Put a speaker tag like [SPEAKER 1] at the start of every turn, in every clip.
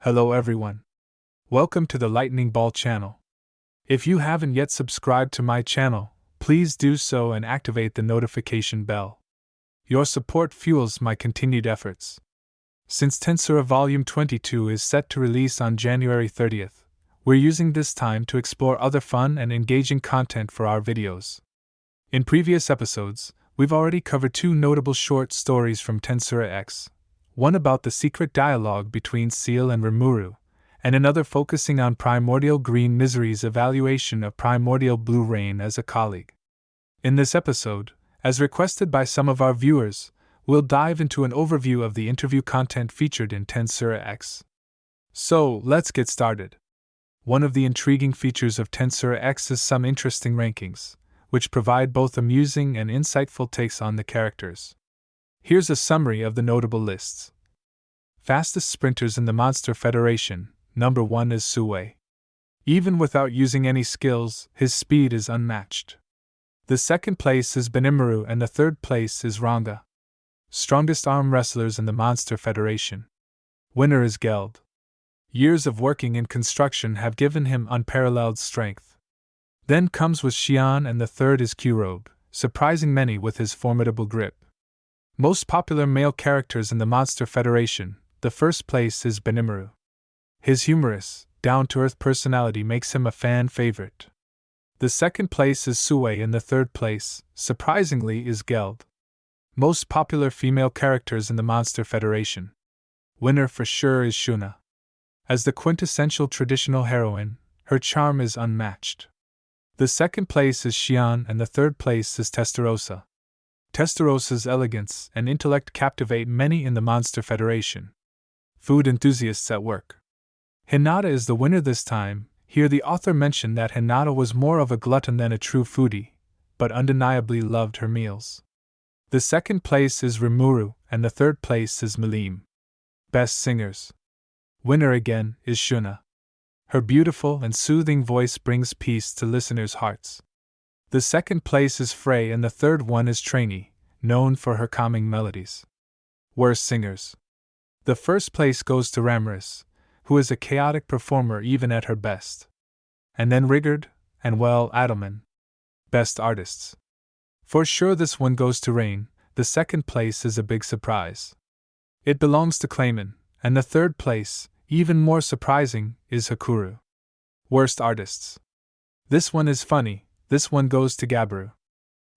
[SPEAKER 1] Hello everyone. Welcome to the Lightning Ball channel. If you haven't yet subscribed to my channel, please do so and activate the notification bell. Your support fuels my continued efforts. Since TenSura Volume 22 is set to release on January 30th, we're using this time to explore other fun and engaging content for our videos. In previous episodes, we've already covered two notable short stories from TenSura X, one about the secret dialogue between Seal and Rimuru, and another focusing on Primordial Green Misery's evaluation of Primordial Blue Rain as a colleague. In this episode, as requested by some of our viewers, we'll dive into an overview of the interview content featured in TenSura X. So, let's get started. One of the intriguing features of TenSura X is some interesting rankings, which provide both amusing and insightful takes on the characters. Here's a summary of the notable lists. Fastest sprinters in the Monster Federation, number 1 is Sue. Even without using any skills, his speed is unmatched. The second place is Benimaru and the third place is Ranga. Strongest arm wrestlers in the Monster Federation. Winner is Geld. Years of working in construction have given him unparalleled strength. Then comes with Xian and the third is Kurobe, surprising many with his formidable grip. Most popular male characters in the Monster Federation, the first place is Benimaru. His humorous, down-to-earth personality makes him a fan favorite. The second place is Sue and the third place, surprisingly, is Geld. Most popular female characters in the Monster Federation. Winner for sure is Shuna. As the quintessential traditional heroine, her charm is unmatched. The second place is Xian and the third place is Testarossa. Testarosa's elegance and intellect captivate many in the Monster Federation. Food enthusiasts at work. Hinata is the winner this time. Here the author mentioned that Hinata was more of a glutton than a true foodie, but undeniably loved her meals. The second place is Rimuru and the third place is Milim. Best singers. Winner again is Shuna. Her beautiful and soothing voice brings peace to listeners' hearts. The second place is Frey and the third one is Trainee, known for her calming melodies. Worst singers. The first place goes to Ramaris, who is a chaotic performer even at her best. And then Rigard, and Adelman. Best artists. For sure this one goes to Rain. The second place is a big surprise. It belongs to Clayman, and the third place, even more surprising, is Hakuru. Worst artists. This one is funny. This one goes to Gabiru.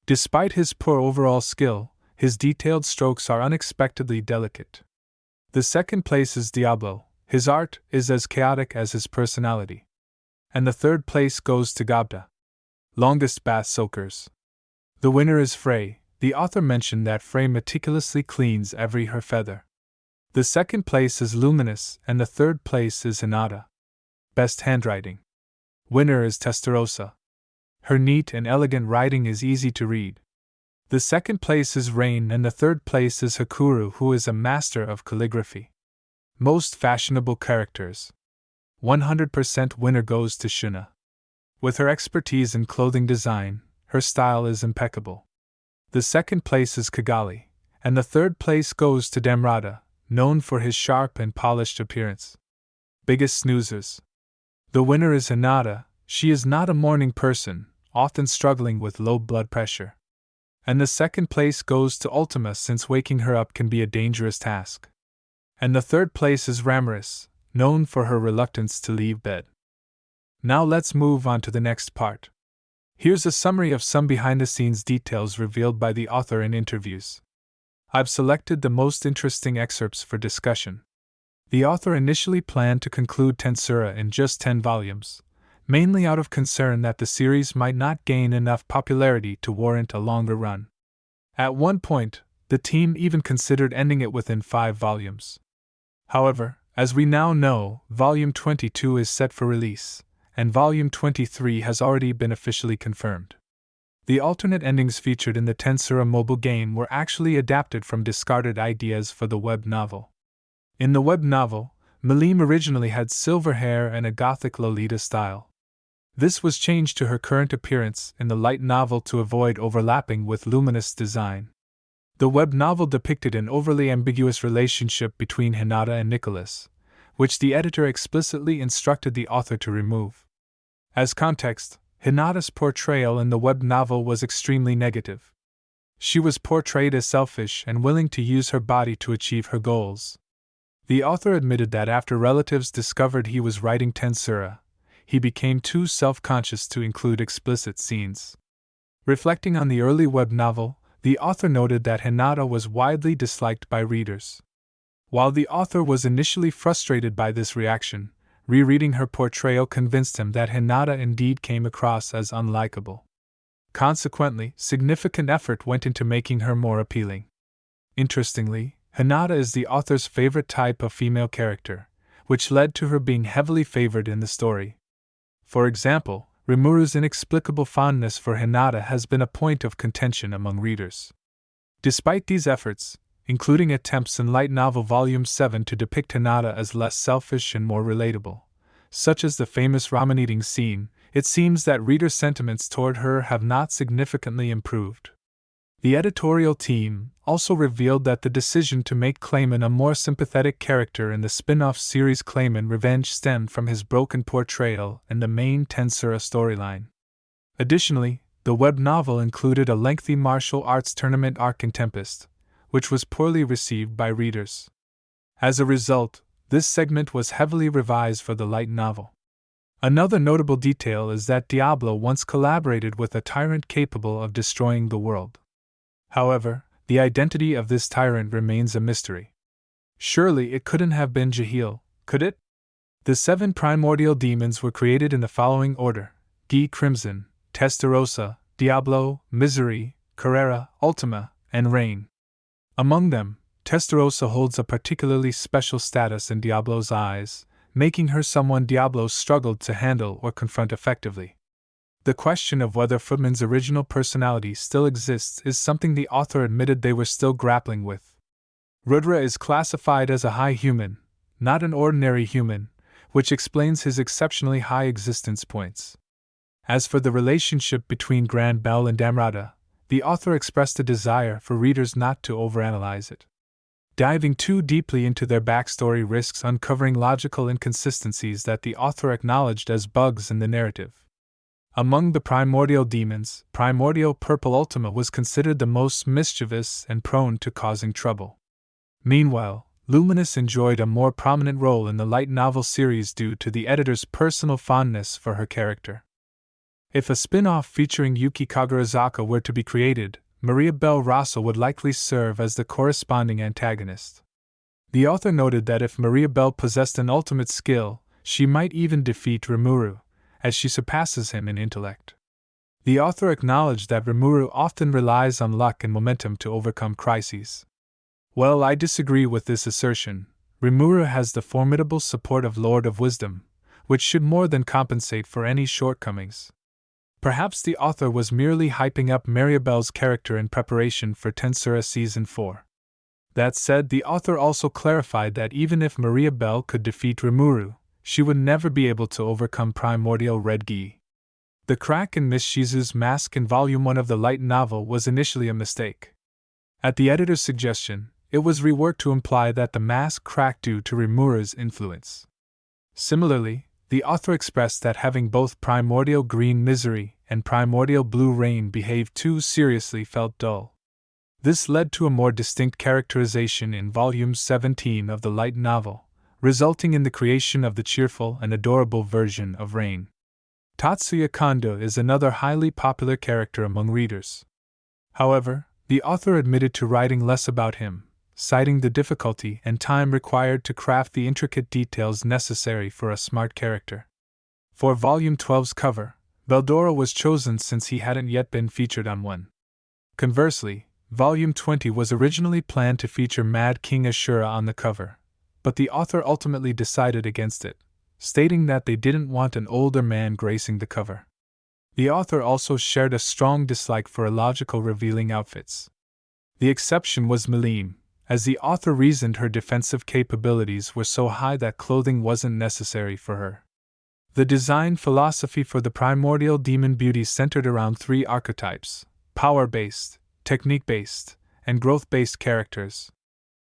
[SPEAKER 1] Despite his poor overall skill, his detailed strokes are unexpectedly delicate. The second place is Diablo. His art is as chaotic as his personality. And the third place goes to Gabda. Longest bath soakers. The winner is Frey. The author mentioned that Frey meticulously cleans every hair feather. The second place is Luminous and the third place is Hinata. Best handwriting. Winner is Testarossa. Her neat and elegant writing is easy to read. The second place is Rain and the third place is Hakuru, who is a master of calligraphy. Most fashionable characters. 100% winner goes to Shuna. With her expertise in clothing design, her style is impeccable. The second place is Kigali, and the third place goes to Damrata, known for his sharp and polished appearance. Biggest snoozers. The winner is Hinata. She is not a morning person, often struggling with low blood pressure. And the second place goes to Ultima, since waking her up can be a dangerous task. And the third place is Ramaris, known for her reluctance to leave bed. Now let's move on to the next part. Here's a summary of some behind-the-scenes details revealed by the author in interviews. I've selected the most interesting excerpts for discussion. The author initially planned to conclude TenSura in just 10 volumes, mainly out of concern that the series might not gain enough popularity to warrant a longer run. At one point, the team even considered ending it within 5 volumes. However, as we now know, Volume 22 is set for release, and Volume 23 has already been officially confirmed. The alternate endings featured in the TenSura mobile game were actually adapted from discarded ideas for the web novel. In the web novel, Milim originally had silver hair and a gothic Lolita style. This was changed to her current appearance in the light novel to avoid overlapping with Luminous' design. The web novel depicted an overly ambiguous relationship between Hinata and Nicholas, which the editor explicitly instructed the author to remove. As context, Hinata's portrayal in the web novel was extremely negative. She was portrayed as selfish and willing to use her body to achieve her goals. The author admitted that after relatives discovered he was writing TenSura, he became too self-conscious to include explicit scenes. Reflecting on the early web novel, the author noted that Hinata was widely disliked by readers. While the author was initially frustrated by this reaction, rereading her portrayal convinced him that Hinata indeed came across as unlikable. Consequently, significant effort went into making her more appealing. Interestingly, Hinata is the author's favorite type of female character, which led to her being heavily favored in the story. For example, Rimuru's inexplicable fondness for Hinata has been a point of contention among readers. Despite these efforts, including attempts in light novel Volume 7 to depict Hinata as less selfish and more relatable, such as the famous ramen eating scene, it seems that reader sentiments toward her have not significantly improved. The editorial team also revealed that the decision to make Clayman a more sympathetic character in the spin-off series Clayman Revenge stemmed from his broken portrayal in the main TenSura storyline. Additionally, the web novel included a lengthy martial arts tournament arc in Tempest, which was poorly received by readers. As a result, this segment was heavily revised for the light novel. Another notable detail is that Diablo once collaborated with a tyrant capable of destroying the world. However, the identity of this tyrant remains a mystery. Surely it couldn't have been Jahil, could it? The 7 primordial demons were created in the following order: Gi Crimson, Testarossa, Diablo, Misery, Carrera, Ultima, and Rain. Among them, Testarossa holds a particularly special status in Diablo's eyes, making her someone Diablo struggled to handle or confront effectively. The question of whether Footman's original personality still exists is something the author admitted they were still grappling with. Rudra is classified as a high human, not an ordinary human, which explains his exceptionally high existence points. As for the relationship between Grand Bell and Damrata, the author expressed a desire for readers not to overanalyze it. Diving too deeply into their backstory risks uncovering logical inconsistencies that the author acknowledged as bugs in the narrative. Among the primordial demons, Primordial Purple Ultima was considered the most mischievous and prone to causing trouble. Meanwhile, Luminous enjoyed a more prominent role in the light novel series due to the editor's personal fondness for her character. If a spin-off featuring Yuki Kagarazaka were to be created, Maria Bell Rosso would likely serve as the corresponding antagonist. The author noted that if Maria Bell possessed an ultimate skill, she might even defeat Rimuru, as she surpasses him in intellect. The author acknowledged that Rimuru often relies on luck and momentum to overcome crises. Well, I disagree with this assertion. Rimuru has the formidable support of Lord of Wisdom, which should more than compensate for any shortcomings. Perhaps the author was merely hyping up Maribel's character in preparation for TenSura Season 4. That said, the author also clarified that even if Maria Bell could defeat Rimuru, she would never be able to overcome Primordial Red Gi. The crack in Miss Shizu's mask in Volume 1 of the light novel was initially a mistake. At the editor's suggestion, it was reworked to imply that the mask cracked due to Rimuru's influence. Similarly, the author expressed that having both Primordial Green Misery and Primordial Blue Rain behave too seriously felt dull. This led to a more distinct characterization in Volume 17 of the light novel, resulting in the creation of the cheerful and adorable version of Rain. Tatsuya Kondo is another highly popular character among readers. However, the author admitted to writing less about him, citing the difficulty and time required to craft the intricate details necessary for a smart character. For Volume 12's cover, Veldora was chosen since he hadn't yet been featured on one. Conversely, Volume 20 was originally planned to feature Mad King Ashura on the cover, but the author ultimately decided against it, stating that they didn't want an older man gracing the cover. The author also shared a strong dislike for illogical revealing outfits. The exception was Melim, as the author reasoned her defensive capabilities were so high that clothing wasn't necessary for her. The design philosophy for the primordial demon beauties centered around 3 archetypes: power-based, technique-based, and growth-based characters.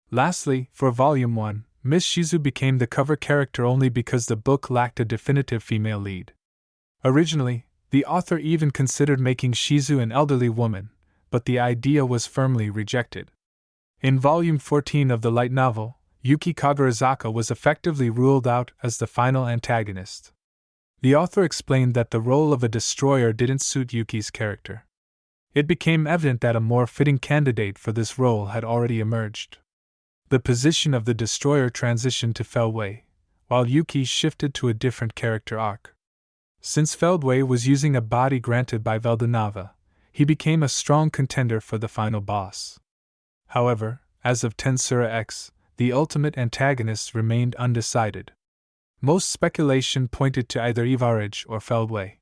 [SPEAKER 1] Lastly, for Volume 1, Miss Shizu became the cover character only because the book lacked a definitive female lead. Originally, the author even considered making Shizu an elderly woman, but the idea was firmly rejected. In Volume 14 of the light novel, Yuki Kagarizaka was effectively ruled out as the final antagonist. The author explained that the role of a destroyer didn't suit Yuki's character. It became evident that a more fitting candidate for this role had already emerged. The position of the destroyer transitioned to Feldway, while Yuki shifted to a different character arc. Since Feldway was using a body granted by Veldonava, he became a strong contender for the final boss. However, as of TenSura X, the ultimate antagonist remained undecided. Most speculation pointed to either Ivarage or Feldway.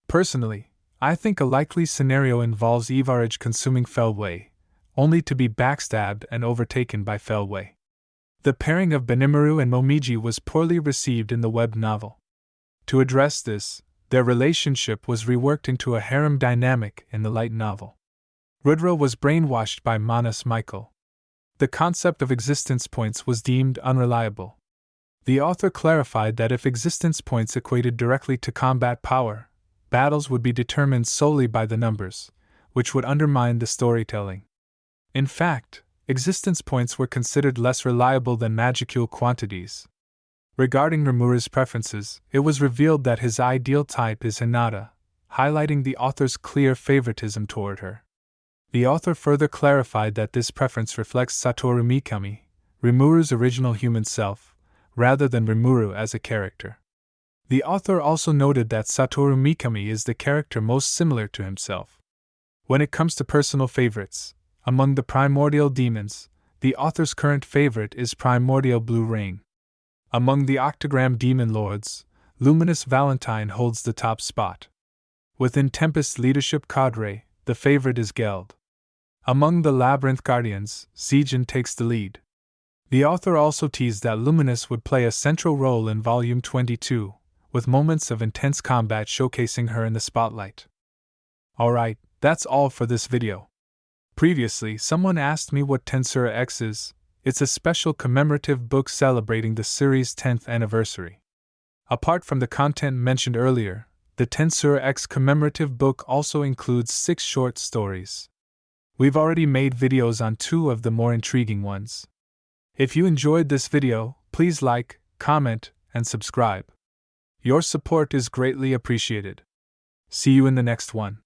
[SPEAKER 1] Personally, I think a likely scenario involves Ivarage consuming Feldway, only to be backstabbed and overtaken by Feldway. The pairing of Benimaru and Momiji was poorly received in the web novel. To address this, their relationship was reworked into a harem dynamic in the light novel. Rudra was brainwashed by Manas Michael. The concept of existence points was deemed unreliable. The author clarified that if existence points equated directly to combat power, battles would be determined solely by the numbers, which would undermine the storytelling. In fact, existence points were considered less reliable than magicule quantities. Regarding Rimura's preferences, it was revealed that his ideal type is Hinata, highlighting the author's clear favoritism toward her. The author further clarified that this preference reflects Satoru Mikami, Rimuru's original human self, rather than Rimuru as a character. The author also noted that Satoru Mikami is the character most similar to himself. When it comes to personal favorites, among the primordial demons, the author's current favorite is Primordial Blue Rain. Among the Octagram demon lords, Luminous Valentine holds the top spot. Within Tempest's leadership cadre, the favorite is Geld. Among the Labyrinth Guardians, Zijin takes the lead. The author also teased that Luminous would play a central role in Volume 22, with moments of intense combat showcasing her in the spotlight. Alright, that's all for this video. Previously, someone asked me what TenSura X is. It's a special commemorative book celebrating the series' 10th anniversary. Apart from the content mentioned earlier, the TenSura X commemorative book also includes 6 short stories. We've already made videos on 2 of the more intriguing ones. If you enjoyed this video, please like, comment, and subscribe. Your support is greatly appreciated. See you in the next one.